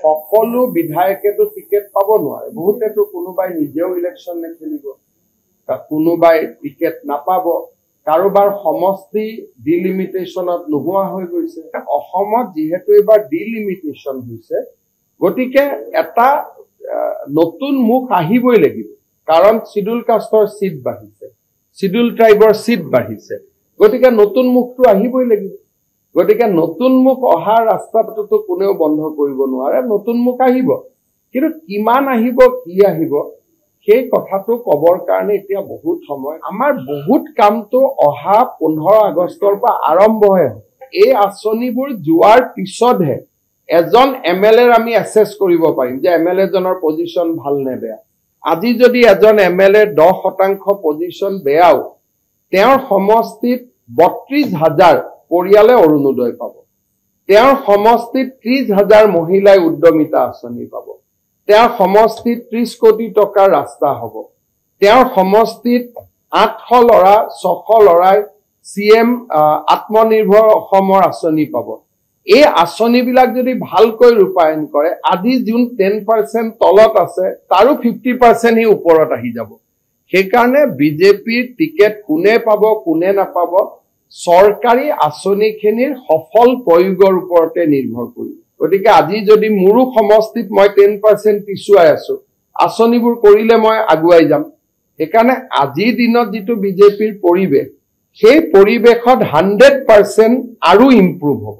সকলো বিধায়কেতো টিকেট পাব নোৱাৰে বহুতেতো কোনোবাই নিজেও ইলেকশন নেখেলিব কোনোবাই টিকেট নাপাব কাৰোবাৰ সমষ্টি ডিলিমিটেশনত নোহোৱা হৈ গৈছে অসমত যেহেতু এবাৰ ডিলিমিটেশন হৈছে গতিকে এটা নতুন মুখ আহিবই লাগিব কাৰণ শিডিউল কাষ্টৰ সিট বাঢ়িছে শিডিউল ট্ৰাইবৰ সিট বাঢ়িছে গতিকে নতুন মুখটো আহিবই লাগিব গতিকে নতুন মুখ অহা ৰাস্তাটো কোনেও বন্ধ কৰিব নোৱাৰে নতুন মুখ আহিব কিন্তু কিমান আহিব কি আহিব সেই কথাটো কবৰ কাৰণে এতিয়া বহুত সময় আমাৰ বহুত কামটো অহা 15 আগষ্টৰ পৰা আৰম্ভ হয় এই আঁচনিবোৰ যোৱাৰ পিছতহে এজন এমএলএৰ আমি এসেস কৰিব পাৰিম যে এমএলএ জনৰ পজিশন ভাল নে বেয়া আজি যদি এজন এমএলএ 10% পজিশন বেয়াও তেওঁৰ সমষ্টিত 32000 পৰিয়ালে অৰুণোদয় পাব তেওঁৰ সমষ্টিত 30000 মহিলাই উদ্যমিতা আঁচনি পাব তেওঁৰ সমষ্টিত 30 কোটি টকাৰ ৰাস্তা হ'ব তেওঁৰ সমষ্টিত 800 লৰা 600 লৰাই সিএম আত্মনিৰ্ভৰ অসমৰ আঁচনি পাব এই আঁচনিবিলাক যদি ভালকৈ ৰূপায়ণ কৰে আজি যোন 10% তলত আছে তাৰো 50% হি ওপৰত আহি যাব সেইকাৰণে বিজেপিৰ টিকেট কোনে পাব কোনে নাপাব সৰকাৰি আঁচনিখিনিৰ সফল প্ৰয়োগৰ ওপৰতে নিৰ্ভৰ কৰিব গতিকে আজি যদি মুৰু সমষ্টিত মই 10% পিছুৱাই আছো আঁচনিবোৰ কৰিলে মই আগুৱাই যাম সেইকাৰণে আজি দিনত যেটো বিজেপিৰ পৰিবেশ সেই পৰিবেশত 100% আৰু ইমপ্ৰুভ হ'ব